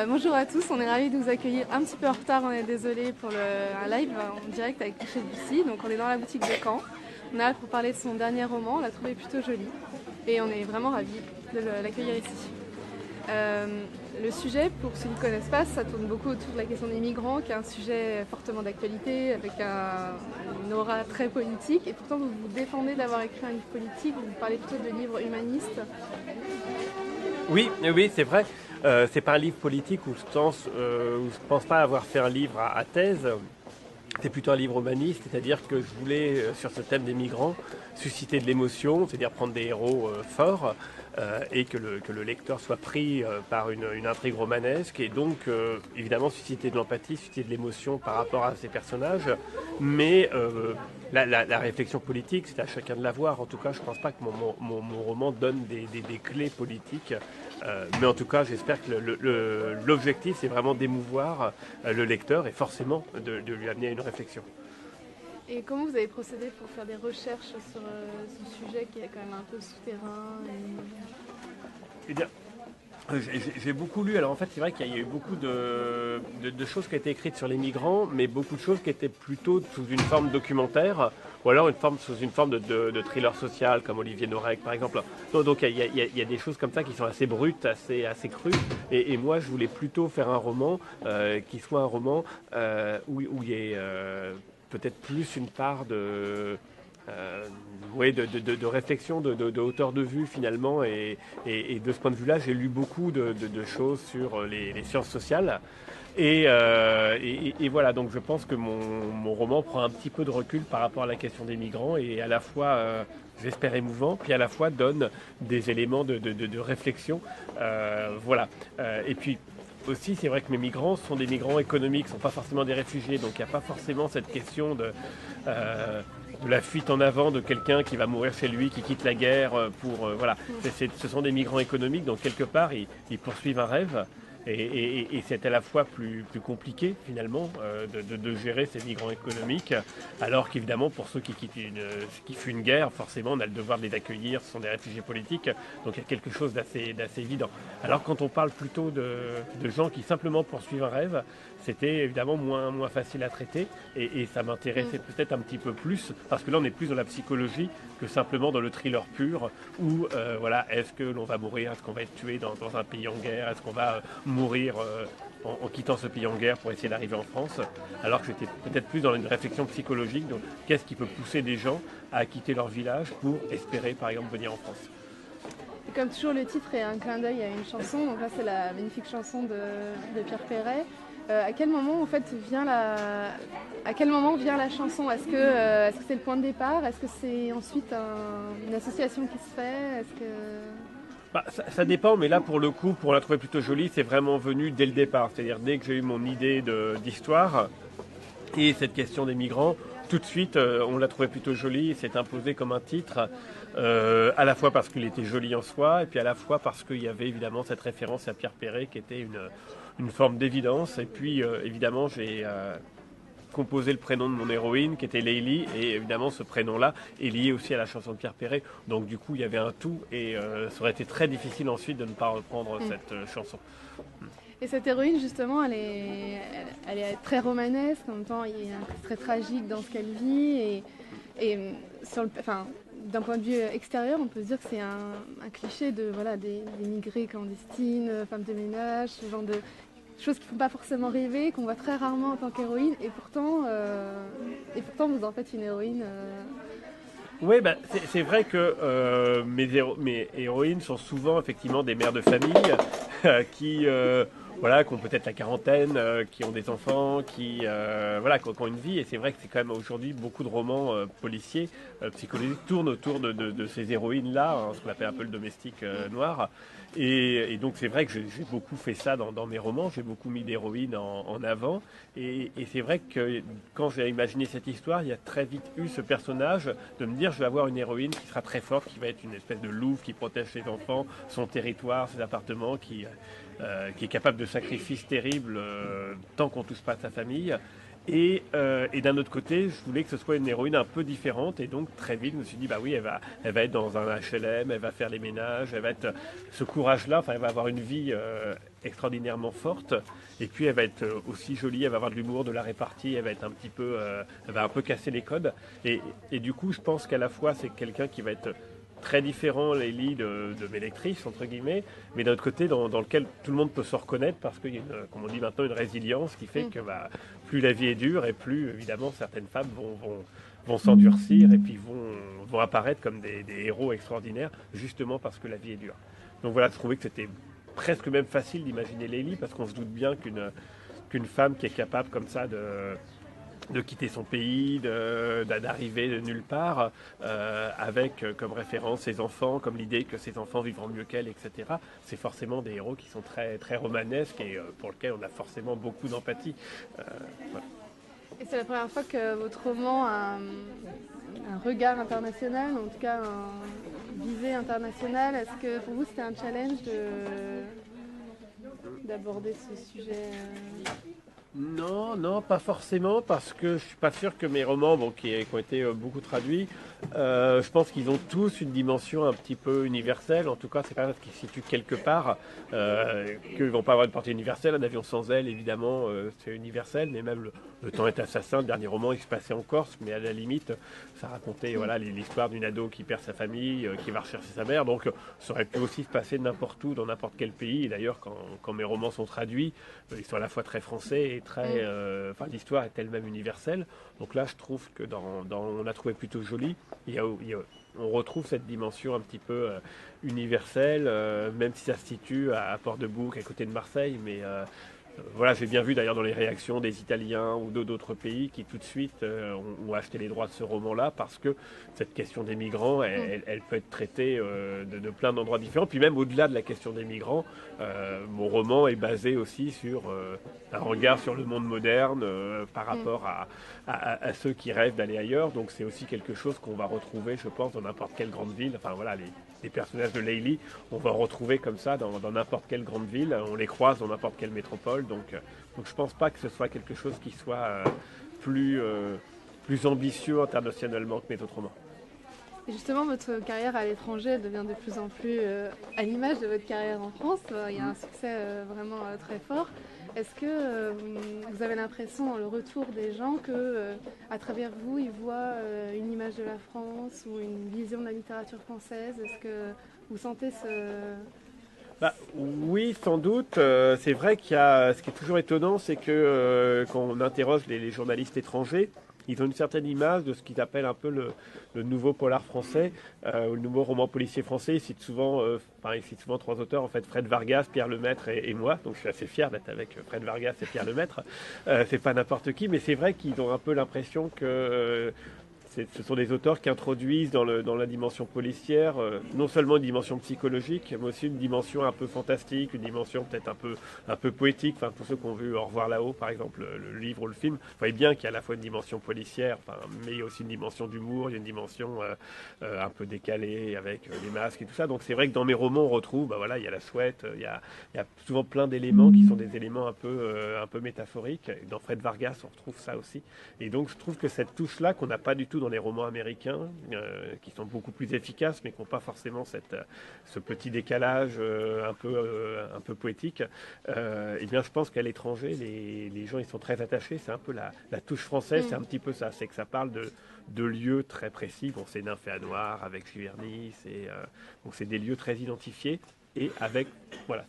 Bonjour à tous, on est ravis de vous accueillir un petit peu en retard, on est désolé pour un live en direct avec Michel Bussy. Donc on est dans la boutique de Caen, on est là pour parler de son dernier roman, on l'a trouvé plutôt joli et on est vraiment ravis de l'accueillir ici. Le sujet, pour ceux qui ne connaissent pas, ça tourne beaucoup autour de la question des migrants, qui est un sujet fortement d'actualité, avec une aura très politique. Et pourtant, vous vous défendez d'avoir écrit un livre politique, vous parlez plutôt de livres humanistes. Oui, oui, c'est vrai. C'est pas un livre politique où je pense pas avoir fait un livre à thèse. C'est plutôt un livre humaniste, c'est-à-dire que je voulais, sur ce thème des migrants, susciter de l'émotion, c'est-à-dire prendre des héros forts et que le lecteur soit pris par une intrigue romanesque et donc évidemment susciter de l'empathie, susciter de l'émotion par rapport à ces personnages. Mais la réflexion politique, c'est à chacun de la voir. En tout cas, je ne pense pas que mon roman donne des clés politiques. Mais en tout cas, j'espère que l'objectif, c'est vraiment d'émouvoir le lecteur et forcément de lui amener à une réflexion. Et comment vous avez procédé pour faire des recherches sur ce sujet qui est quand même un peu souterrain Eh bien, j'ai beaucoup lu. Alors en fait, c'est vrai qu'il y a eu beaucoup de choses qui ont été écrites sur les migrants, mais beaucoup de choses qui étaient plutôt sous une forme documentaire, ou alors sous une forme de thriller social, comme Olivier Norek par exemple. Donc il y a des choses comme ça qui sont assez brutes, assez crues. Et moi, je voulais plutôt faire un roman qui soit un roman où il y ait peut-être plus une part oui, de réflexion, de hauteur de vue finalement. Et de ce point de vue-là, j'ai lu beaucoup de choses sur les sciences sociales. Et voilà, donc je pense que mon roman prend un petit peu de recul par rapport à la question des migrants et à la fois, j'espère, émouvant, puis à la fois donne des éléments de réflexion. Voilà. Et puis, aussi, c'est vrai que mes migrants sont des migrants économiques, ne sont pas forcément des réfugiés, donc il n'y a pas forcément cette question de la fuite en avant de quelqu'un qui va mourir chez lui, qui quitte la guerre pour... voilà, ce sont des migrants économiques, donc quelque part, ils poursuivent un rêve. Et c'est à la fois plus compliqué finalement de gérer ces migrants économiques, alors qu'évidemment pour ceux qui fuient une guerre, forcément on a le devoir de les accueillir, ce sont des réfugiés politiques, donc il y a quelque chose d'assez évident. Alors quand on parle plutôt de gens qui simplement poursuivent un rêve, c'était évidemment moins facile à traiter et ça m'intéressait peut-être un petit peu plus, parce que là on est plus dans la psychologie que simplement dans le thriller pur, où voilà, est-ce que l'on va mourir, est-ce qu'on va être tué dans un pays en guerre, est-ce qu'on va mourir en quittant ce pays en guerre pour essayer d'arriver en France, alors que j'étais peut-être plus dans une réflexion psychologique, donc qu'est-ce qui peut pousser des gens à quitter leur village pour espérer par exemple venir en France. Et comme toujours, le titre est un clin d'œil à une chanson, donc là c'est la magnifique chanson de Pierre Perret. À quel moment en fait à quel moment vient la chanson? Est-ce que c'est le point de départ? Est-ce que c'est ensuite une association qui se fait? Est-ce que Bah, ça dépend, mais là pour le coup, pour la trouver plutôt jolie, c'est vraiment venu dès le départ. C'est-à-dire dès que j'ai eu mon idée d'histoire et cette question des migrants, tout de suite on l'a trouvé plutôt jolie et s'est imposé comme un titre, à la fois parce qu'il était joli en soi et puis à la fois parce qu'il y avait évidemment cette référence à Pierre Perret qui était une forme d'évidence. Et puis évidemment j'ai composé le prénom de mon héroïne qui était Leili et évidemment ce prénom-là est lié aussi à la chanson de Pierre Perret, donc du coup il y avait un tout et ça aurait été très difficile ensuite de ne pas reprendre cette chanson. Et cette héroïne, justement, elle est très romanesque, en même temps, il y a un côté très tragique dans ce qu'elle vit. Et d'un point de vue extérieur, on peut se dire que c'est un cliché voilà, des migrés clandestines, femmes de ménage, ce genre de choses qui ne font pas forcément rêver, qu'on voit très rarement en tant qu'héroïne. Et pourtant, vous en faites une héroïne. Oui, bah, c'est vrai que mes héroïnes sont souvent effectivement des mères de famille qui, voilà, qui ont peut-être la quarantaine, qui ont des enfants, voilà, qui ont une vie. Et c'est vrai que c'est quand même aujourd'hui beaucoup de romans policiers, psychologiques tournent autour de ces héroïnes-là, hein, ce qu'on appelle un peu le domestique noir. Et donc c'est vrai que j'ai beaucoup fait ça dans mes romans, j'ai beaucoup mis d'héroïnes en avant. Et c'est vrai que quand j'ai imaginé cette histoire, il y a très vite eu ce personnage de me dire je vais avoir une héroïne qui sera très forte, qui va être une espèce de louve qui protège ses enfants, son territoire, ses appartements, qui est capable de sacrifices terribles tant qu'on ne touche pas à sa famille. Et d'un autre côté, je voulais que ce soit une héroïne un peu différente. Et donc, très vite, je me suis dit, bah oui, elle va être dans un HLM, elle va faire les ménages, elle va être ce courage-là, enfin, elle va avoir une vie extraordinairement forte. Et puis elle va être aussi jolie, elle va avoir de l'humour, de la répartie, elle va être un petit peu, elle va un peu casser les codes. Et du coup, je pense qu'à la fois c'est quelqu'un qui va être très différent, Leili, de mes lectrices, entre guillemets, mais d'un autre côté, dans lequel tout le monde peut se reconnaître parce qu'il y a, comme on dit maintenant, une résilience qui fait que plus la vie est dure et plus, évidemment, certaines femmes vont s'endurcir et puis vont apparaître comme des héros extraordinaires, justement parce que la vie est dure. Donc voilà, je trouvais que c'était presque même facile d'imaginer Leili parce qu'on se doute bien qu'une femme qui est capable comme ça de quitter son pays, d'arriver de nulle part, avec comme référence ses enfants, comme l'idée que ses enfants vivront mieux qu'elle, etc. C'est forcément des héros qui sont très, très romanesques et pour lesquels on a forcément beaucoup d'empathie. Voilà. Et c'est la première fois que votre roman a un regard international, en tout cas une visée internationale. Est-ce que pour vous c'était un challenge d'aborder ce sujet Non, non, pas forcément, parce que je suis pas sûr que mes romans, qui ont été beaucoup traduits, je pense qu'ils ont tous une dimension un petit peu universelle. En tout cas, c'est pas parce qu'ils se situent quelque part qu'ils vont pas avoir une portée universelle. Un avion sans aile, évidemment, c'est universel, mais même le temps est assassin. Le dernier roman, il se passait en Corse, mais à la limite, ça racontait l'histoire d'une ado qui perd sa famille, qui va rechercher sa mère. Donc, ça aurait pu aussi se passer n'importe où, dans n'importe quel pays. Et d'ailleurs, quand mes romans sont traduits, ils sont à la fois très français et très. L'histoire est elle-même universelle. Donc là, je trouve que on a trouvé plutôt joli. On retrouve cette dimension un petit peu universelle, même si ça se situe à Port-de-Bouc, à côté de Marseille, mais voilà, j'ai bien vu d'ailleurs dans les réactions des Italiens ou d'autres pays qui tout de suite ont acheté les droits de ce roman-là parce que cette question des migrants, elle peut être traitée de plein d'endroits différents. Puis même au-delà de la question des migrants, mon roman est basé aussi sur un regard sur le monde moderne par rapport à ceux qui rêvent d'aller ailleurs. Donc c'est aussi quelque chose qu'on va retrouver, je pense, dans n'importe quelle grande ville. Enfin voilà, les personnages de Leili, on va en retrouver comme ça dans n'importe quelle grande ville. On les croise dans n'importe quelle métropole. Donc je pense pas que ce soit quelque chose qui soit plus ambitieux internationalement que mes autres romans. Et justement, votre carrière à l'étranger devient de plus en plus à l'image de votre carrière en France. Il y a un succès vraiment très fort. Est-ce que vous avez l'impression, dans le retour des gens, que à travers vous, ils voient une image de la France ou une vision de la littérature française? Est-ce que vous sentez oui, sans doute. C'est vrai qu'il y a. Ce qui est toujours étonnant, c'est que quand on interroge les journalistes étrangers, ils ont une certaine image de ce qu'ils appellent un peu le nouveau polar français, ou le nouveau roman policier français. Ils citent souvent trois auteurs, en fait, Fred Vargas, Pierre Lemaitre et moi. Donc je suis assez fier d'être avec Fred Vargas et Pierre Lemaitre. C'est pas n'importe qui, mais c'est vrai qu'ils ont un peu l'impression que ce sont des auteurs qui introduisent dans la dimension policière non seulement une dimension psychologique, mais aussi une dimension un peu fantastique, une dimension peut-être un peu poétique. Enfin, tous ceux qui ont vu Au revoir là-haut, par exemple, le livre ou le film, vous voyez bien qu'il y a à la fois une dimension policière, mais il y a aussi une dimension d'humour, il y a une dimension un peu décalée avec les masques et tout ça. Donc c'est vrai que dans mes romans, on retrouve, il y a la chouette, il y a souvent plein d'éléments qui sont des éléments un peu métaphoriques. Et dans Fred Vargas, on retrouve ça aussi. Et donc je trouve que cette touche-là qu'on n'a pas du tout dans les romans américains, qui sont beaucoup plus efficaces, mais qui n'ont pas forcément ce petit décalage un peu poétique, eh bien je pense qu'à l'étranger, les gens ils sont très attachés. C'est un peu la touche française, c'est un petit peu ça, c'est que ça parle de lieux très précis. Bon, c'est Nymphéanoir avec Giverny, donc c'est des lieux très identifiés, et avec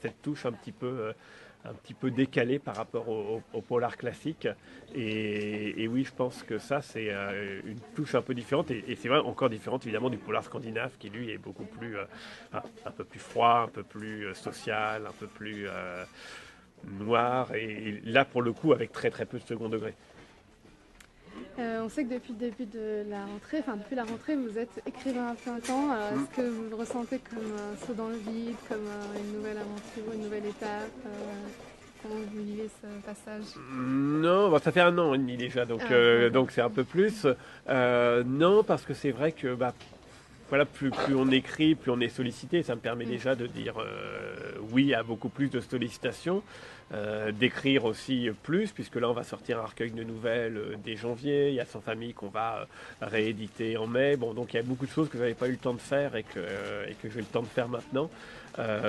cette touche un petit peu décalé par rapport au polar classique. Et oui, je pense que ça, c'est une touche un peu différente. Et c'est vrai, encore différente évidemment du polar scandinave qui, lui, est beaucoup plus, un peu plus froid, un peu plus social, un peu plus noir. Et là, pour le coup, avec très très peu de second degré. On sait que depuis le début de la rentrée, depuis la rentrée, vous êtes écrivain à plein temps. Est-ce que vous le ressentez comme un saut dans le vide, comme une nouvelle aventure, une nouvelle étape Comment vous vivez ce passage? Non, ça fait 1 an et demi déjà, donc c'est un peu plus. Non, parce que c'est vrai que voilà, plus on écrit, plus on est sollicité. Ça me permet déjà de dire oui à beaucoup plus de sollicitations, d'écrire aussi plus, puisque là on va sortir un recueil de nouvelles dès janvier. Il y a Sans famille qu'on va rééditer en mai. Bon, donc il y a beaucoup de choses que je n'avais pas eu le temps de faire et que j'ai le temps de faire maintenant.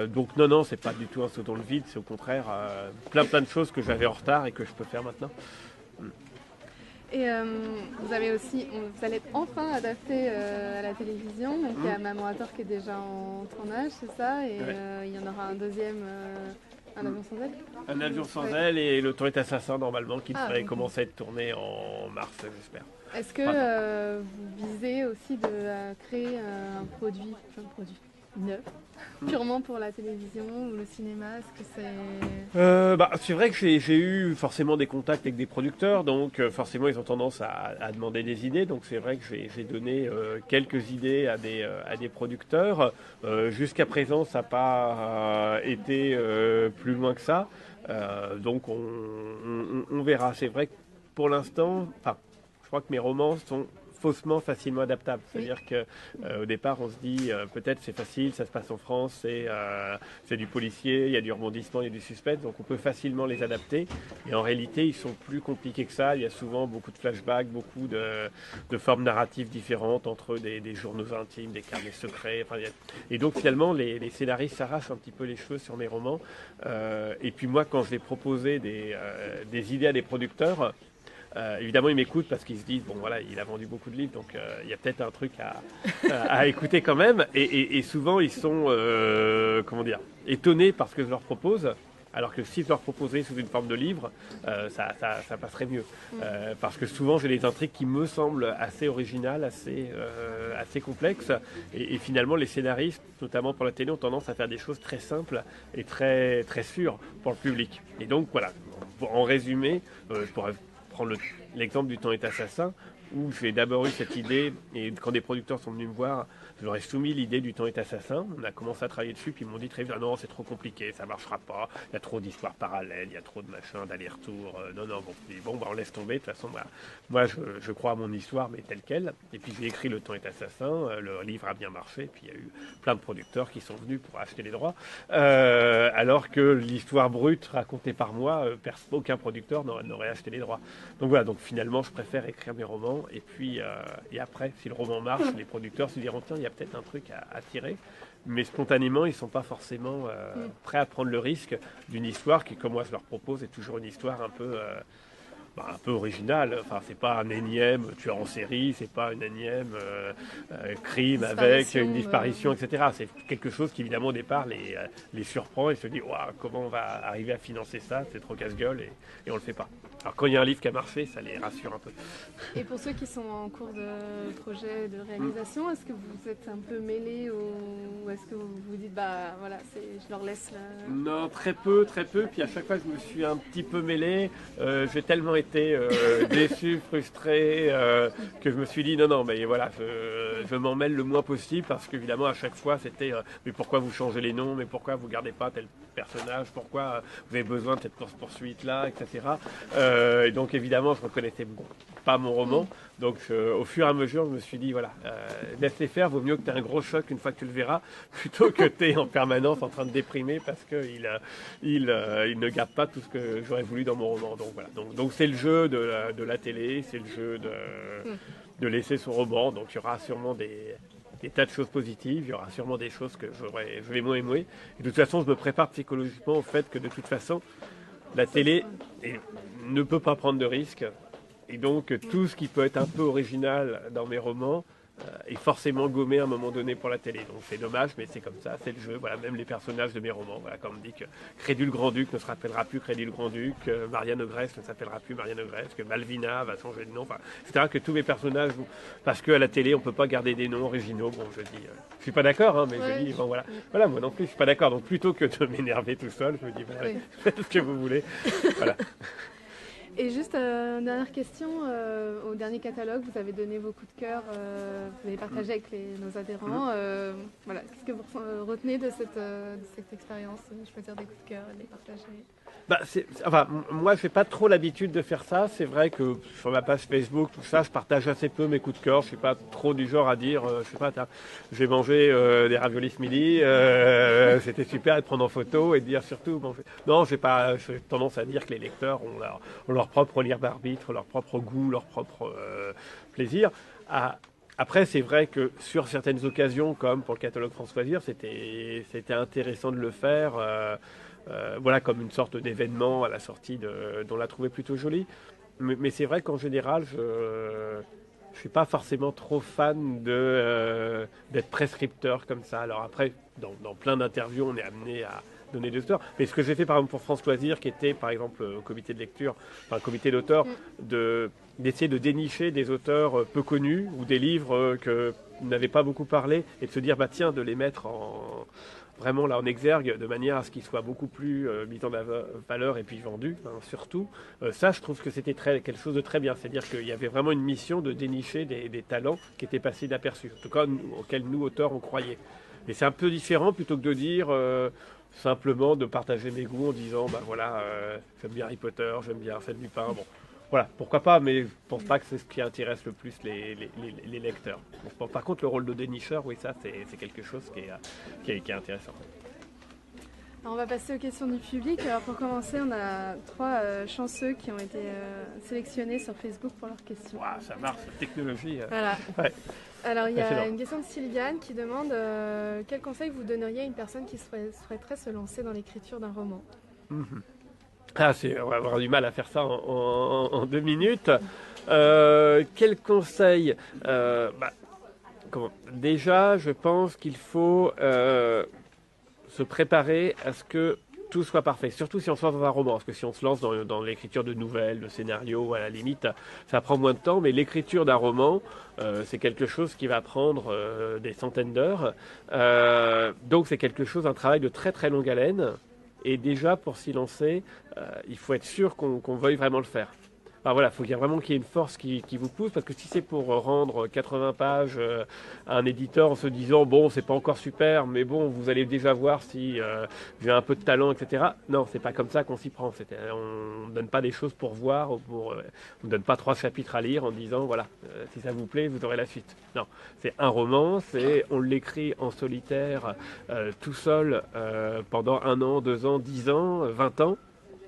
Donc non, c'est pas du tout un saut dans le vide, c'est au contraire plein de choses que j'avais en retard et que je peux faire maintenant. Et vous allez être enfin adapté à la télévision. Donc il y a Maman à tort qui est déjà en tournage, c'est ça. Et il y en aura un deuxième, Un avion sans aile. Un avion sans aile et Le Temps est assassin normalement qui devrait commencer à être tourné en mars, j'espère. Est-ce que vous visez aussi de créer un produit neuf, purement pour la télévision ou le cinéma? Est-ce que c'est... C'est vrai que j'ai eu forcément des contacts avec des producteurs, donc forcément ils ont tendance à demander des idées, donc c'est vrai que j'ai donné quelques idées à des producteurs. Jusqu'à présent ça n'a pas été plus loin que ça, donc on verra. C'est vrai que pour l'instant, je crois que mes romans sont faussement facilement adaptable. C'est-à-dire qu'au départ, on se dit peut-être c'est facile, ça se passe en France, c'est du policier, il y a du rebondissement, il y a du suspense, donc on peut facilement les adapter. Et en réalité, ils sont plus compliqués que ça. Il y a souvent beaucoup de flashbacks, beaucoup de formes narratives différentes entre des journaux intimes, des carnets secrets. Et donc finalement, les scénaristes s'arrachent un petit peu les cheveux sur mes romans. Et puis moi, quand je vais proposer des idées à des producteurs, évidemment, ils m'écoutent parce qu'ils se disent bon voilà, il a vendu beaucoup de livres, donc il y a peut-être un truc à écouter quand même. Et souvent, ils sont étonnés par ce que je leur propose. Alors que si je leur proposais sous une forme de livre, ça passerait mieux. Parce que souvent, j'ai des intrigues qui me semblent assez originales, assez complexes. Et finalement, les scénaristes, notamment pour la télé, ont tendance à faire des choses très simples et très, très sûres pour le public. Et donc, voilà, en résumé, je pourrais prendre l'exemple du Temps est assassin, où j'ai d'abord eu cette idée, et quand des producteurs sont venus me voir, je leur ai soumis l'idée du Temps est assassin. On a commencé à travailler dessus, puis ils m'ont dit très vite, non, c'est trop compliqué, ça marchera pas, il y a trop d'histoires parallèles, il y a trop de machins, d'aller-retour, on laisse tomber, de toute façon, moi je crois à mon histoire, mais telle quelle. Et puis j'ai écrit Le Temps est assassin, le livre a bien marché, puis il y a eu plein de producteurs qui sont venus pour acheter les droits, alors que l'histoire brute racontée par moi, aucun producteur n'aurait acheté les droits. Donc voilà, donc finalement je préfère écrire mes romans, et puis après, si le roman marche, les producteurs se diront tiens, il y a peut-être un truc à tirer, mais spontanément ils ne sont pas forcément prêts à prendre le risque d'une histoire qui, comme moi je leur propose, est toujours une histoire un peu originale. Enfin, c'est pas un énième tueur en série, c'est pas une énième crime avec une disparition, etc. C'est quelque chose qui, évidemment, au départ les surprend et se dit waouh, comment on va arriver à financer ça, c'est trop casse-gueule, et on le fait pas. Alors quand il y a un livre qui a marché, ça les rassure un peu. Et pour ceux qui sont en cours de projet de réalisation, est-ce que vous êtes un peu mêlés ou est-ce que vous vous dites voilà, je leur laisse la... Non, très peu. Puis à chaque fois, je me suis un petit peu mêlé. J'ai tellement été déçu, frustré, que je me suis dit non, mais voilà, je m'en mêle le moins possible, parce qu'évidemment à chaque fois c'était mais pourquoi vous changez les noms, mais pourquoi vous gardez pas tel personnage, pourquoi vous avez besoin de cette poursuite là, etc. Et donc évidemment je reconnaissais pas mon roman, donc au fur et à mesure je me suis dit voilà, laisse-les faire, vaut mieux que tu aies un gros choc une fois que tu le verras, plutôt que tu es en permanence en train de déprimer parce qu'il il ne garde pas tout ce que j'aurais voulu dans mon roman. Donc voilà, donc c'est le jeu de la télé, c'est le jeu de laisser son roman, donc il y aura sûrement des tas de choses positives, il y aura sûrement des choses que je vais moins aimer. Et de toute façon, je me prépare psychologiquement au fait que de toute façon, la télé ne peut pas prendre de risques. Et donc, tout ce qui peut être un peu original dans mes romans est forcément gommé à un moment donné pour la télé. Donc c'est dommage, mais c'est comme ça, c'est le jeu. Voilà, même les personnages de mes romans. Voilà, comme on dit que Crédule Grand-Duc ne se rappellera plus Crédule Grand-Duc, Marianne Ogresse ne s'appellera plus Marianne Ogresse, que Malvina va changer de nom, etc. Que tous mes personnages, parce qu'à la télé, on ne peut pas garder des noms originaux. Bon, je dis, je suis pas d'accord, hein, mais je dis, voilà, moi non plus, je suis pas d'accord. Donc plutôt que de m'énerver tout seul, je me dis, faites ce que vous voulez. Voilà. Et juste une dernière question, au dernier catalogue, vous avez donné vos coups de cœur, vous avez partagé avec nos adhérents. Voilà, qu'est-ce que vous retenez de cette expérience, choisir des coups de cœur et les partager? Enfin, moi, je n'ai pas trop l'habitude de faire ça. C'est vrai que sur ma page Facebook, tout ça, je partage assez peu mes coups de cœur. Je suis pas trop du genre à dire, je sais pas, j'ai mangé des raviolis ce midi, c'était super, et de prendre en photo et de dire surtout. Bon, non, j'ai tendance à dire que les lecteurs ont leur propre libre arbitre, leur propre goût, leur propre plaisir. Après, c'est vrai que sur certaines occasions, comme pour le catalogue France Loisirs, c'était intéressant de le faire. Voilà, comme une sorte d'événement à la sortie dont on l'a trouvé plutôt joli. Mais c'est vrai qu'en général, je ne suis pas forcément trop fan d'être prescripteur comme ça. Alors après, dans plein d'interviews, on est amené à donner des auteurs. Mais ce que j'ai fait par exemple pour France Loisirs, qui était par exemple au comité de lecture, enfin comité d'auteurs, d'essayer de dénicher des auteurs peu connus ou des livres que n'avaient pas beaucoup parlé et de se dire, bah tiens, de les mettre vraiment là en exergue de manière à ce qu'ils soient beaucoup plus mis en valeur et puis vendus, hein, surtout. Ça, je trouve que c'était quelque chose de très bien. C'est-à-dire qu'il y avait vraiment une mission de dénicher des talents qui étaient passés inaperçus, en tout cas auxquels nous, auteurs, on croyait. Et c'est un peu différent plutôt que de dire simplement de partager mes goûts en disant, bah voilà, j'aime bien Harry Potter, j'aime bien Arsène Lupin, bon. Voilà, pourquoi pas, mais je pense pas que c'est ce qui intéresse le plus les lecteurs. Bon, par contre, le rôle de dénicheur, oui, ça, c'est quelque chose qui est intéressant. Alors on va passer aux questions du public. Alors pour commencer, on a 3 chanceux qui ont été sélectionnés sur Facebook pour leurs questions. Wow, ça marche, la technologie. Voilà. Ouais. Alors il y a une question de Sylviane qui demande quel conseil vous donneriez à une personne qui souhaiterait se lancer dans l'écriture d'un roman? Ah, on va avoir du mal à faire ça en 2 minutes. Quel conseil Déjà, je pense qu'il faut se préparer à ce que tout soit parfait, surtout si on se lance dans un roman, parce que si on se lance dans l'écriture de nouvelles, de scénarios, à la limite, ça prend moins de temps, mais l'écriture d'un roman, c'est quelque chose qui va prendre des centaines d'heures, donc c'est quelque chose, un travail de très très longue haleine, et déjà pour s'y lancer, il faut être sûr qu'on veuille vraiment le faire. Alors voilà, faut qu'il y ait vraiment qu'il y ait une force qui vous pousse, parce que si c'est pour rendre 80 pages à un éditeur en se disant bon, c'est pas encore super, mais bon, vous allez déjà voir si j'ai un peu de talent, etc. Non, c'est pas comme ça qu'on s'y prend. On ne donne pas des choses pour voir, on ne donne pas 3 chapitres à lire en disant voilà, si ça vous plaît, vous aurez la suite. Non, c'est un roman, on l'écrit en solitaire, tout seul, pendant 1 an, 2 ans, 10 ans, 20 ans,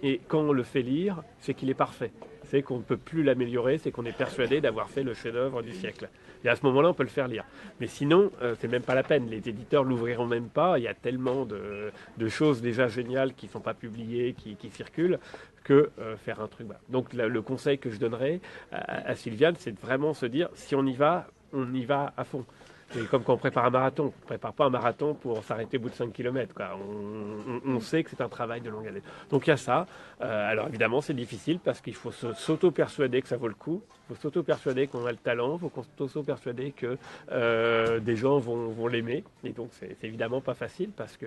et quand on le fait lire, c'est qu'il est parfait. C'est qu'on ne peut plus l'améliorer, c'est qu'on est persuadé d'avoir fait le chef-d'œuvre du siècle. Et à ce moment-là, on peut le faire lire. Mais sinon, c'est même pas la peine. Les éditeurs l'ouvriront même pas. Il y a tellement de choses déjà géniales qui ne sont pas publiées, qui circulent, que faire un truc. Voilà. Donc le conseil que je donnerais à Sylviane, c'est de vraiment se dire, si on y va à fond. C'est comme quand on prépare un marathon. On ne prépare pas un marathon pour s'arrêter au bout de 5 km. Quoi. On sait que c'est un travail de longue haleine. Donc il y a ça. Alors évidemment, c'est difficile parce qu'il faut s'auto-persuader que ça vaut le coup. Il faut s'auto-persuader qu'on a le talent. Il faut s'auto-persuader que des gens vont l'aimer. Et donc c'est évidemment pas facile parce que...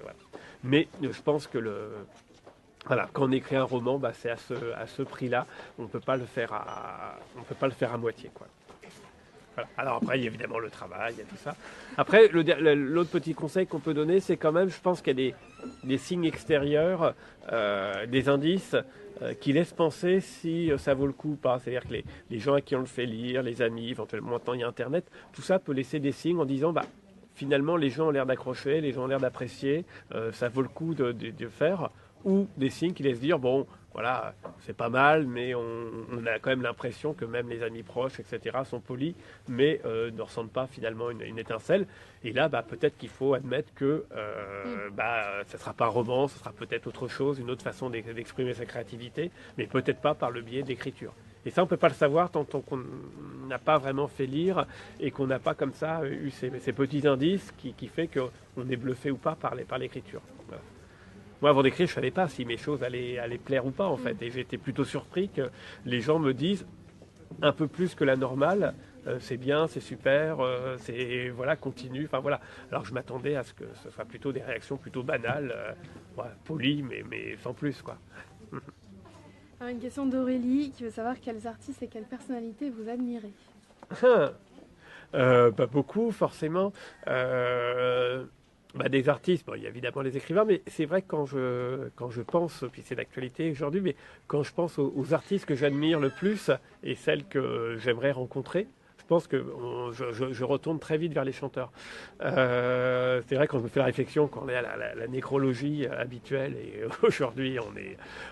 voilà. Mais je pense que voilà, quand on écrit un roman, bah, c'est à ce prix-là. On ne peut pas le faire à moitié, quoi. Voilà. Alors après, il y a évidemment le travail, il y a tout ça. Après, l'autre petit conseil qu'on peut donner, c'est quand même, je pense qu'il y a des signes extérieurs, des indices qui laissent penser si ça vaut le coup ou pas. C'est-à-dire que les gens à qui on le fait lire, les amis, éventuellement maintenant il y a Internet, tout ça peut laisser des signes en disant, bah, finalement les gens ont l'air d'accrocher, les gens ont l'air d'apprécier, ça vaut le coup de faire. Ou des signes qui laissent dire, bon, voilà, c'est pas mal, mais on a quand même l'impression que même les amis proches, etc., sont polis, mais ne ressentent pas finalement une étincelle. Et là, bah, peut-être qu'il faut admettre que ça ne sera pas un roman, ce sera peut-être autre chose, une autre façon d'exprimer sa créativité, mais peut-être pas par le biais d'écriture. Et ça, on ne peut pas le savoir tant qu'on n'a pas vraiment fait lire et qu'on n'a pas comme ça eu ces petits indices qui fait qu'on est bluffé ou pas par l'écriture. Voilà. Moi, avant d'écrire, je ne savais pas si mes choses allaient plaire ou pas, en fait. Et j'étais plutôt surpris que les gens me disent un peu plus que la normale, c'est bien, c'est super, voilà, continue. Enfin, voilà. Alors, je m'attendais à ce que ce soit plutôt des réactions plutôt banales, polies, mais sans plus, quoi. Alors, une question d'Aurélie qui veut savoir quels artistes et quelles personnalités vous admirez. Pas beaucoup, forcément. Des artistes, bon, il y a évidemment les écrivains, mais c'est vrai que quand je pense, puis c'est d'actualité aujourd'hui, mais quand je pense aux artistes que j'admire le plus et celles que j'aimerais rencontrer, je pense que je retourne très vite vers les chanteurs. C'est vrai quand je me fais la réflexion, quand on est à la nécrologie habituelle, et aujourd'hui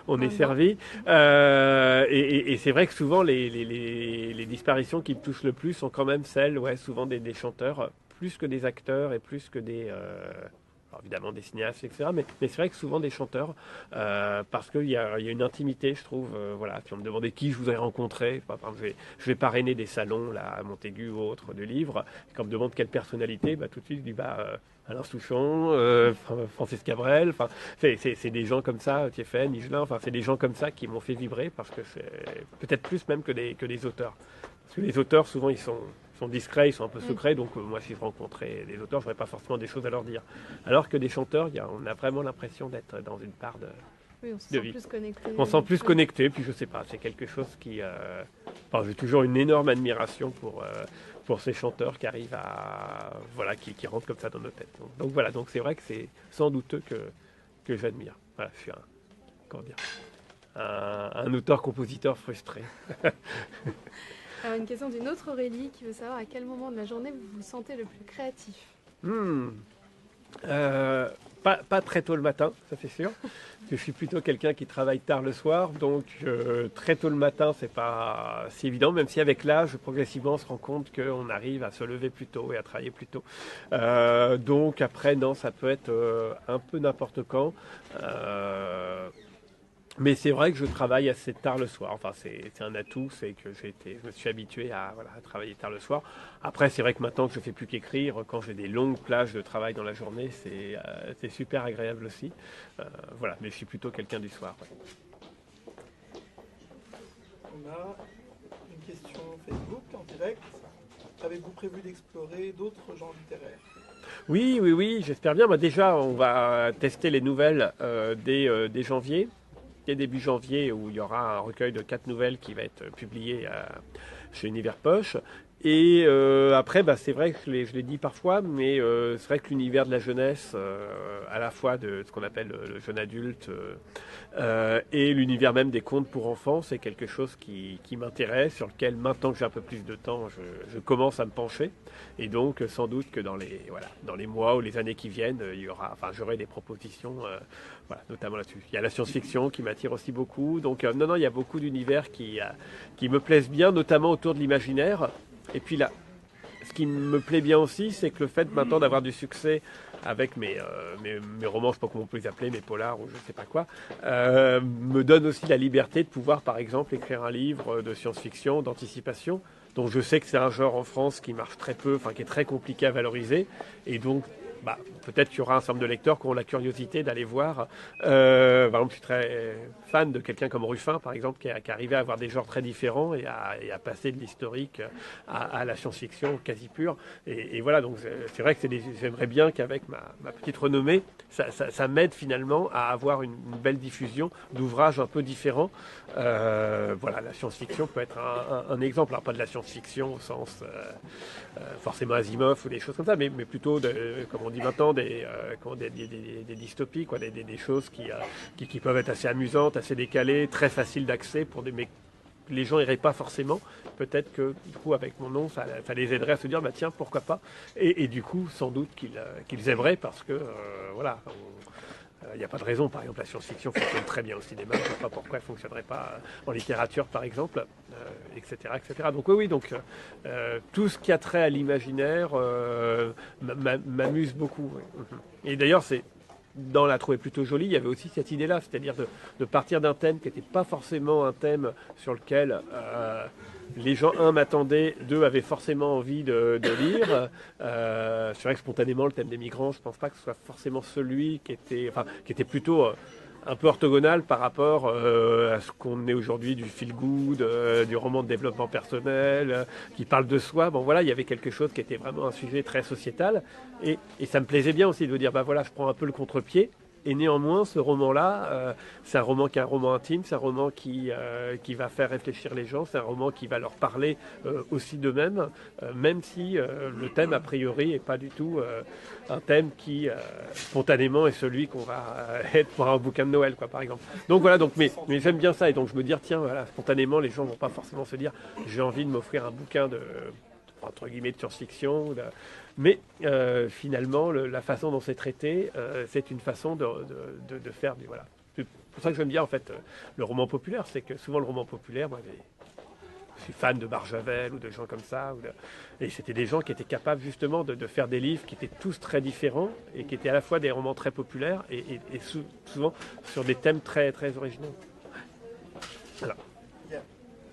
on est servi, et c'est vrai que souvent les disparitions qui me touchent le plus sont quand même celles, ouais, souvent des chanteurs, plus que des acteurs et plus que alors évidemment des cinéastes, etc. Mais c'est vrai que souvent des chanteurs, parce qu'il y a une intimité, je trouve. Voilà, si on me demandait qui je voudrais rencontrer, par exemple, je vais parrainer des salons là, à Montaigu ou autres de livres. Quand on me demande quelle personnalité, tout de suite je dis Alain Souchon, Francis Cabrel. Enfin, c'est des gens comme ça, Thiéphane, Higelin. Enfin, c'est des gens comme ça qui m'ont fait vibrer parce que c'est peut-être plus même que des auteurs. Parce que les auteurs, souvent, ils sont discrets, ils sont un peu secrets, donc moi si je rencontrais des auteurs, je n'aurais pas forcément des choses à leur dire. Alors que des chanteurs, on a vraiment l'impression d'être dans une part Oui, on se de sent vie. plus connecté. On se sent plus connecté, puis je sais pas, c'est quelque chose qui... j'ai toujours une énorme admiration pour ces chanteurs qui arrivent à... Voilà, qui rentrent comme ça dans nos têtes. Donc voilà, donc c'est vrai que c'est sans doute eux que j'admire. Voilà, je suis un auteur-compositeur frustré. Alors, une question d'une autre Aurélie qui veut savoir à quel moment de la journée vous vous sentez le plus créatif. Pas très tôt le matin, ça c'est sûr. Parce que je suis plutôt quelqu'un qui travaille tard le soir, donc très tôt le matin, c'est pas si évident, même si avec l'âge, progressivement, on se rend compte qu'on arrive à se lever plus tôt et à travailler plus tôt. Donc après, non, ça peut être un peu n'importe quand. Mais c'est vrai que je travaille assez tard le soir. Enfin, c'est un atout, c'est que je me suis habitué à travailler tard le soir. Après, c'est vrai que maintenant que je fais plus qu'écrire, quand j'ai des longues plages de travail dans la journée, c'est super agréable aussi. Voilà, mais je suis plutôt quelqu'un du soir. Ouais. On a une question Facebook en direct. Avez-vous prévu d'explorer d'autres genres littéraires ? Oui, j'espère bien. Déjà, on va tester les nouvelles dès janvier. Début janvier, où il y aura un recueil de 4 nouvelles qui va être publié chez Univers Poche. Et après, c'est vrai que je l'ai dit parfois, mais c'est vrai que l'univers de la jeunesse, à la fois de ce qu'on appelle le jeune adulte et l'univers même des contes pour enfants, c'est quelque chose qui m'intéresse, sur lequel maintenant que j'ai un peu plus de temps, je commence à me pencher. Et donc, sans doute que dans les mois ou les années qui viennent, j'aurai des propositions, notamment là-dessus. Il y a la science-fiction qui m'attire aussi beaucoup. Donc, non, il y a beaucoup d'univers qui me plaisent bien, notamment autour de l'imaginaire. Et puis là, ce qui me plaît bien aussi, c'est que le fait maintenant d'avoir du succès avec mes romans, je ne sais pas comment on peut les appeler, mes polars ou je ne sais pas quoi, me donne aussi la liberté de pouvoir, par exemple, écrire un livre de science-fiction, d'anticipation, dont je sais que c'est un genre en France qui marche très peu, qui est très compliqué à valoriser, et donc peut-être qu'il y aura un certain nombre de lecteurs qui auront la curiosité d'aller voir. Par exemple, je suis très fan de quelqu'un comme Ruffin, par exemple, qui arrivait à avoir des genres très différents et à passer de l'historique à la science-fiction quasi pure. Et voilà, donc c'est vrai que j'aimerais bien qu'avec ma petite renommée, ça m'aide finalement à avoir une belle diffusion d'ouvrages un peu différents. La science-fiction peut être un exemple. Alors pas de la science-fiction au sens forcément Asimov ou des choses comme ça, mais plutôt, comme on dit maintenant, des dystopies, des choses qui peuvent être assez amusantes, assez décalées, très faciles d'accès mais les gens n'iraient pas forcément. Peut-être que du coup, avec mon nom, ça les aiderait à se dire tiens, pourquoi pas, et du coup, sans doute qu'ils aimeraient, parce que il n'y a pas de raison. Par exemple, la science-fiction fonctionne très bien au cinéma. Je ne sais pas pourquoi elle ne fonctionnerait pas en littérature, par exemple, etc., etc. Donc oui, tout ce qui a trait à l'imaginaire m'amuse beaucoup. Oui. Et d'ailleurs, dans La Trouée plutôt jolie, il y avait aussi cette idée-là, c'est-à-dire de partir d'un thème qui n'était pas forcément un thème sur lequel les gens, m'attendaient, avaient forcément envie de lire. C'est vrai que spontanément, le thème des migrants, je ne pense pas que ce soit forcément celui qui était plutôt un peu orthogonal par rapport à ce qu'on est aujourd'hui du feel good, du roman de développement personnel, qui parle de soi. Il y avait quelque chose qui était vraiment un sujet très sociétal. Et ça me plaisait bien aussi de dire, je prends un peu le contre-pied. Et néanmoins, ce roman-là, c'est un roman qui est un roman intime, c'est un roman qui va faire réfléchir les gens, c'est un roman qui va leur parler aussi d'eux-mêmes, même si le thème, a priori, n'est pas du tout un thème qui, spontanément, est celui qu'on va être pour un bouquin de Noël, quoi, par exemple. Donc voilà, mais j'aime bien ça, et donc je me dis, tiens, voilà, spontanément, les gens ne vont pas forcément se dire, j'ai envie de m'offrir un bouquin entre guillemets de science-fiction, mais finalement la façon dont c'est traité, c'est une façon de faire du voilà. C'est pour ça que j'aime bien en fait le roman populaire, c'est que souvent le roman populaire, moi, je suis fan de Barjavel ou de gens comme ça, et c'était des gens qui étaient capables justement de faire des livres qui étaient tous très différents et qui étaient à la fois des romans très populaires et souvent sur des thèmes très très originaux. Voilà.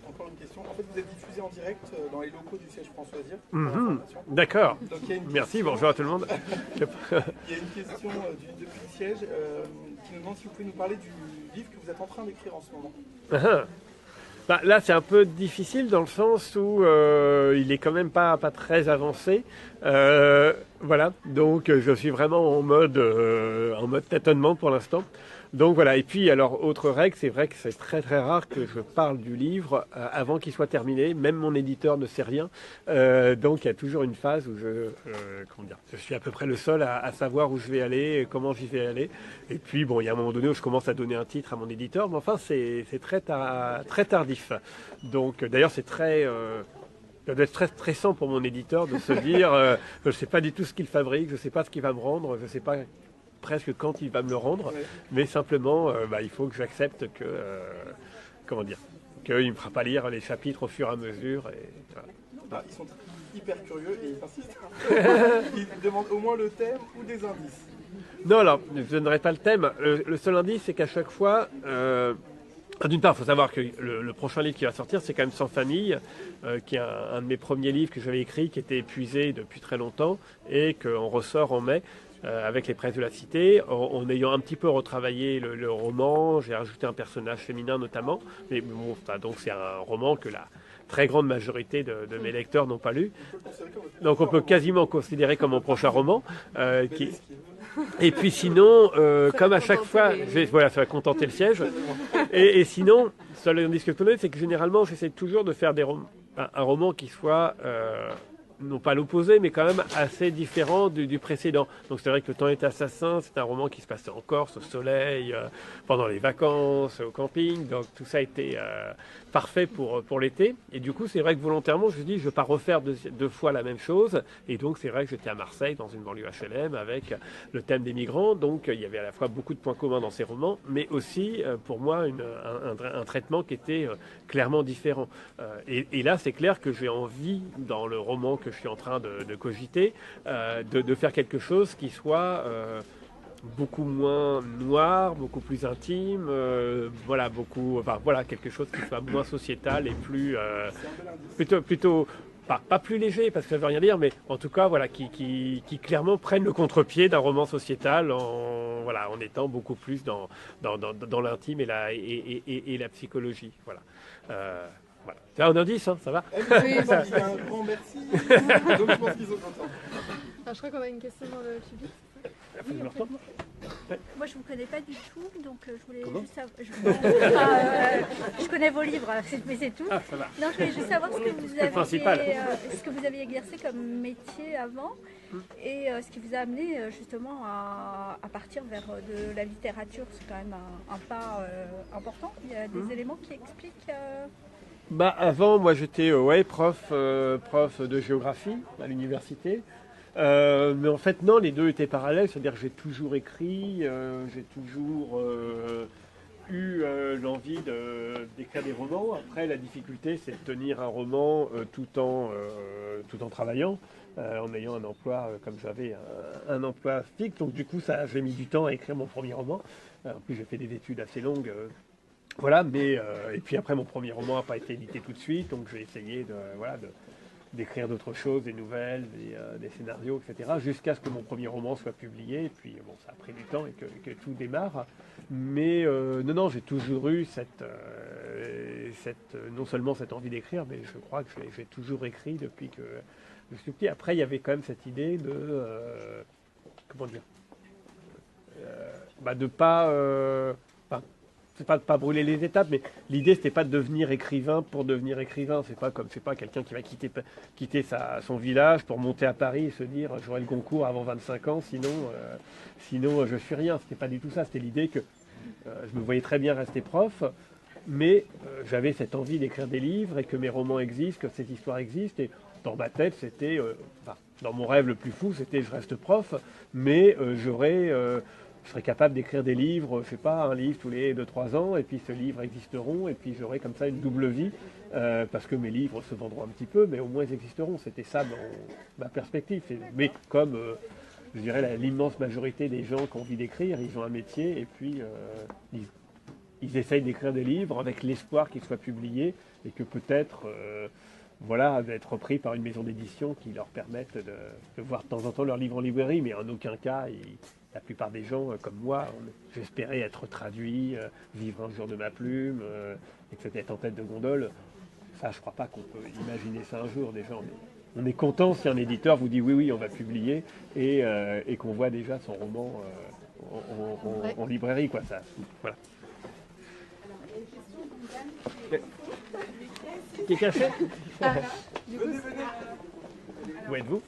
Encore une question. En fait, vous êtes diffusé en direct dans les locaux du siège Françoisir. D'accord. Merci, question... bonjour à tout le monde. Il y a une question depuis le siège qui nous demande si vous pouvez nous parler du livre que vous êtes en train d'écrire en ce moment. Bah, là, c'est un peu difficile dans le sens où il est quand même pas très avancé. Voilà, donc je suis vraiment en mode tâtonnement pour l'instant. Donc voilà, et puis alors autre règle, c'est vrai que c'est très très rare que je parle du livre avant qu'il soit terminé, même mon éditeur ne sait rien. Donc il y a toujours une phase où je suis à peu près le seul à savoir où je vais aller, comment j'y vais aller. Et puis bon, il y a un moment donné où je commence à donner un titre à mon éditeur, mais enfin c'est très tardif. Donc d'ailleurs c'est très... ça doit être très stressant pour mon éditeur de se dire je ne sais pas du tout ce qu'il fabrique, je ne sais pas ce qu'il va me rendre, je ne sais pas presque quand il va me le rendre, mais simplement il faut que j'accepte que qu'il ne me fera pas lire les chapitres au fur et à mesure. Et, voilà. Ils sont hyper curieux et ils insistent. Ils demandent au moins le thème ou des indices. Non, alors je ne donnerai pas le thème. Le seul indice, c'est qu'à chaque fois... D'une part, il faut savoir que le prochain livre qui va sortir, c'est quand même Sans famille, qui est un de mes premiers livres que j'avais écrit, qui était épuisé depuis très longtemps, et qu'on ressort en mai avec les presses de la Cité, en ayant un petit peu retravaillé le roman. J'ai rajouté un personnage féminin notamment, mais bon, donc c'est un roman que la très grande majorité de mes lecteurs n'ont pas lu. Donc on peut quasiment considérer comme mon prochain roman. Et puis sinon, comme à chaque fois, ça va contenter le siège. Et sinon, seul indice que je peux donner, c'est que généralement, j'essaie toujours de faire un roman qui soit, non pas l'opposé, mais quand même assez différent du précédent. Donc c'est vrai que Le Temps est assassin, c'est un roman qui se passe en Corse, au soleil, pendant les vacances, au camping. Donc tout ça a été parfait pour l'été. Et du coup, c'est vrai que volontairement, je me dis, je ne veux pas refaire deux fois la même chose. Et donc c'est vrai que j'étais à Marseille, dans une banlieue HLM, avec le thème des migrants. Donc il y avait à la fois beaucoup de points communs dans ces romans, mais aussi pour moi un traitement qui était clairement différent. Et là, c'est clair que j'ai envie, dans le roman que je suis en train de cogiter, de faire quelque chose qui soit beaucoup moins noir, beaucoup plus intime, quelque chose qui soit moins sociétal et plus plutôt pas plus léger, parce que ça veut rien dire, mais en tout cas qui clairement prenne le contre-pied d'un roman sociétal en étant beaucoup plus dans l'intime et la psychologie. Voilà. Voilà. C'est un indice, hein, ça va? Oui, un grand merci. Donc je pense qu'ils sont contents. Je crois qu'on a une question dans le public. Oui, en fait, moi je ne vous connais pas du tout, donc je voulais juste savoir. Je connais vos livres, mais c'est tout. Ah, ça va. Non, je voulais juste savoir ce que vous aviez exercé comme métier avant et ce qui vous a amené justement à partir vers de la littérature. C'est quand même un pas important. Il y a des éléments qui expliquent. Avant, moi j'étais prof de géographie à l'université. Mais en fait, non, les deux étaient parallèles. C'est-à-dire que j'ai toujours écrit, j'ai toujours eu l'envie d'écrire des romans. Après, la difficulté, c'est de tenir un roman tout en travaillant, en ayant un emploi comme j'avais un emploi fixe. Donc du coup, j'ai mis du temps à écrire mon premier roman. En plus, j'ai fait des études assez longues. Voilà, mais et puis après mon premier roman n'a pas été édité tout de suite, donc j'ai essayé d'écrire d'autres choses, des nouvelles, des scénarios, etc., jusqu'à ce que mon premier roman soit publié. Et puis bon, ça a pris du temps et que tout démarre. Mais non, j'ai toujours eu non seulement cette envie d'écrire, mais je crois que j'ai toujours écrit depuis que je suis petit. Après, il y avait quand même cette idée de de pas... enfin, c'est pas de pas brûler les étapes, mais l'idée c'était pas de devenir écrivain pour devenir écrivain. C'est pas comme, c'est pas quelqu'un qui va quitter son village pour monter à Paris et se dire j'aurai le Goncourt avant 25 ans, sinon je suis rien. C'était pas du tout ça. C'était l'idée que je me voyais très bien rester prof, mais j'avais cette envie d'écrire des livres et que mes romans existent, que cette histoire existe. Et dans ma tête, c'était, dans mon rêve le plus fou, c'était je reste prof, mais je serais capable d'écrire des livres, je sais pas, un livre tous les 2-3 ans, et puis ce livre existeront, et puis j'aurai comme ça une double vie, parce que mes livres se vendront un petit peu, mais au moins ils existeront. C'était ça ma perspective. Mais comme, je dirais, l'immense majorité des gens qui ont envie d'écrire, ils ont un métier, et puis ils essayent d'écrire des livres avec l'espoir qu'ils soient publiés, et que peut-être... d'être repris par une maison d'édition qui leur permette de voir de temps en temps leurs livres en librairie, mais en aucun cas, la plupart des gens, comme moi, j'espérais être traduit, vivre un jour de ma plume, etc., être en tête de gondole. Ça, je ne crois pas qu'on peut imaginer ça un jour déjà. On est content si un éditeur vous dit oui, on va publier, et qu'on voit déjà son roman en librairie, quoi. Ça, voilà. Qui est caché? Où êtes-vous?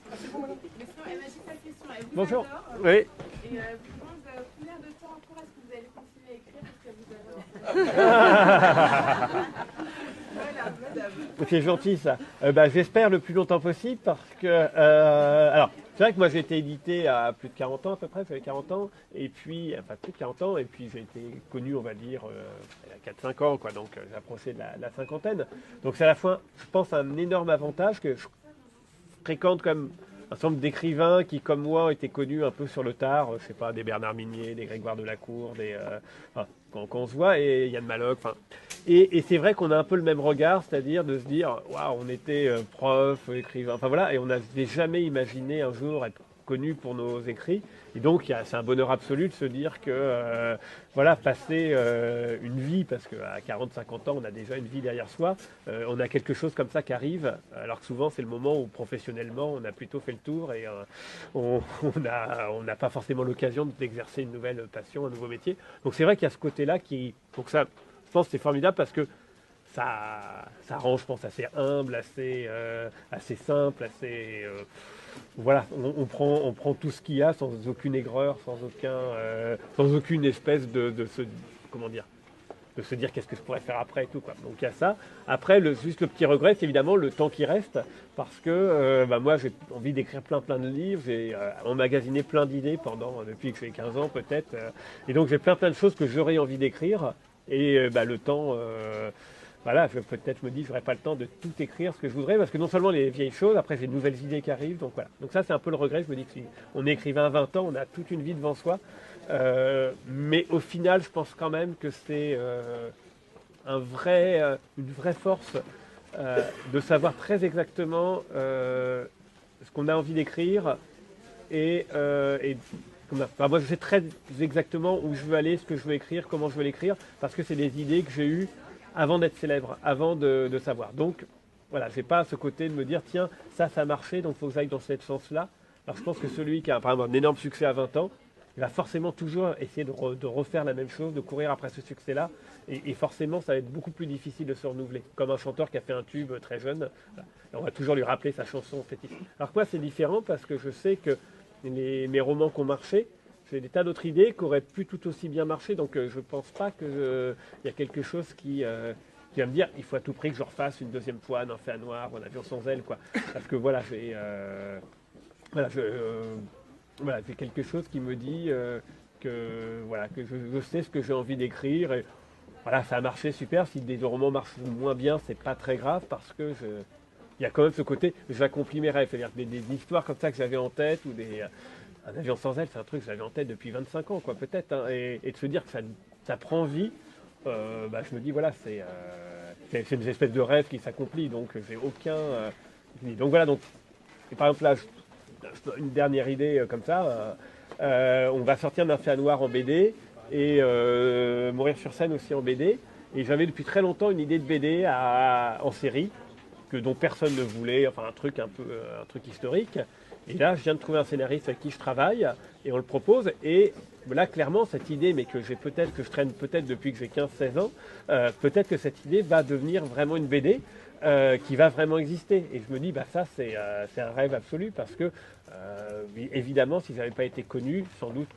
Bonjour. Oui. Et vous demande combien de temps encore est-ce que vous allez continuer à écrire C'est gentil ça. J'espère le plus longtemps possible parce que... alors, c'est vrai que moi j'ai été édité à plus de 40 ans à peu près, j'avais 40 ans, et puis, enfin plus de 40 ans, et puis j'ai été connu, on va dire, il y a 4-5 ans, quoi, donc j'approchais de la cinquantaine. Donc c'est à la fois, je pense, un énorme avantage que je fréquente comme un certain nombre d'écrivains qui, comme moi, étaient connus un peu sur le tard, je sais pas, des Bernard Minier, des Grégoire Delacour, quand on se voit, et Yann Malloc, et c'est vrai qu'on a un peu le même regard, c'est-à-dire de se dire, waouh, on était prof, écrivain, enfin voilà, et on n'avait jamais imaginé un jour être connu pour nos écrits. Et donc, c'est un bonheur absolu de se dire que, passer une vie, parce qu'à 40-50 ans, on a déjà une vie derrière soi, on a quelque chose comme ça qui arrive, alors que souvent, c'est le moment où, professionnellement, on a plutôt fait le tour et on n'a pas forcément l'occasion d'exercer une nouvelle passion, un nouveau métier. Donc, c'est vrai qu'il y a ce côté-là donc ça, je pense que c'est formidable parce que ça rend, je pense, assez humble, assez simple, assez... on prend tout ce qu'il y a sans aucune aigreur, sans aucune espèce de se dire qu'est-ce que je pourrais faire après et tout, quoi. Donc il y a ça. Après, juste le petit regret, c'est évidemment le temps qui reste, parce que moi j'ai envie d'écrire plein de livres, j'ai emmagasiné plein d'idées depuis que j'ai 15 ans peut-être, et donc j'ai plein de choses que j'aurais envie d'écrire, et le temps... peut-être me dis, je n'aurai pas le temps de tout écrire ce que je voudrais, parce que non seulement les vieilles choses, après j'ai de nouvelles idées qui arrivent, donc voilà. Donc ça c'est un peu le regret, je me dis que si on est écrivain à 20 ans, on a toute une vie devant soi, mais au final je pense quand même que c'est une vraie force de savoir très exactement ce qu'on a envie d'écrire, moi je sais très exactement où je veux aller, ce que je veux écrire, comment je veux l'écrire, parce que c'est des idées que j'ai eues avant d'être célèbre, avant de savoir. Donc, voilà, j'ai pas ce côté de me dire, tiens, ça a marché, donc il faut que j'aille dans ce sens-là. Alors, je pense que celui qui a, par exemple, un énorme succès à 20 ans, il va forcément toujours essayer de refaire la même chose, de courir après ce succès-là. Et forcément, ça va être beaucoup plus difficile de se renouveler. Comme un chanteur qui a fait un tube très jeune, on va toujours lui rappeler sa chanson fétiche. Alors que moi, c'est différent parce que je sais que mes romans qui ont marché, j'ai des tas d'autres idées qui auraient pu tout aussi bien marcher, donc je ne pense pas qu'il y a quelque chose qui va me dire il faut à tout prix que je refasse une deuxième fois un Enfer noir ou un avion sans aile, quoi. Parce que j'ai quelque chose qui me dit que je sais ce que j'ai envie d'écrire. Et voilà, ça a marché super. Si des romans marchent moins bien, c'est pas très grave parce que il y a quand même ce côté, j'accomplis mes rêves, c'est-à-dire des histoires comme ça que j'avais en tête ou un avion sans aile, c'est un truc que j'avais en tête depuis 25 ans, quoi, peut-être, hein, et de se dire que ça prend vie, je me dis, voilà, c'est une espèce de rêve qui s'accomplit, donc j'ai aucun... donc voilà, et par exemple là, une dernière idée comme ça, on va sortir d'un fait noir en BD, et Mourir sur scène aussi en BD, et j'avais depuis très longtemps une idée de BD en série, dont personne ne voulait, enfin un truc historique. Et là, je viens de trouver un scénariste avec qui je travaille et on le propose. Et là, clairement, cette idée, mais que je traîne peut-être depuis que j'ai 15-16 ans, peut-être que cette idée va devenir vraiment une BD qui va vraiment exister. Et je me dis, ça, c'est un rêve absolu parce que, évidemment, s'ils n'avaient pas été connus, sans doute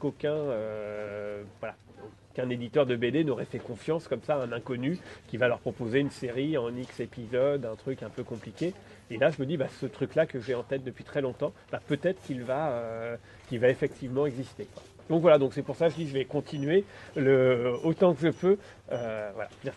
qu'un éditeur de BD n'aurait fait confiance comme ça à un inconnu qui va leur proposer une série en X épisodes, un truc un peu compliqué. Et là, je me dis, ce truc-là que j'ai en tête depuis très longtemps, peut-être qu'il va effectivement exister. Donc voilà, donc c'est pour ça que je dis je vais continuer autant que je peux. Voilà. Bien.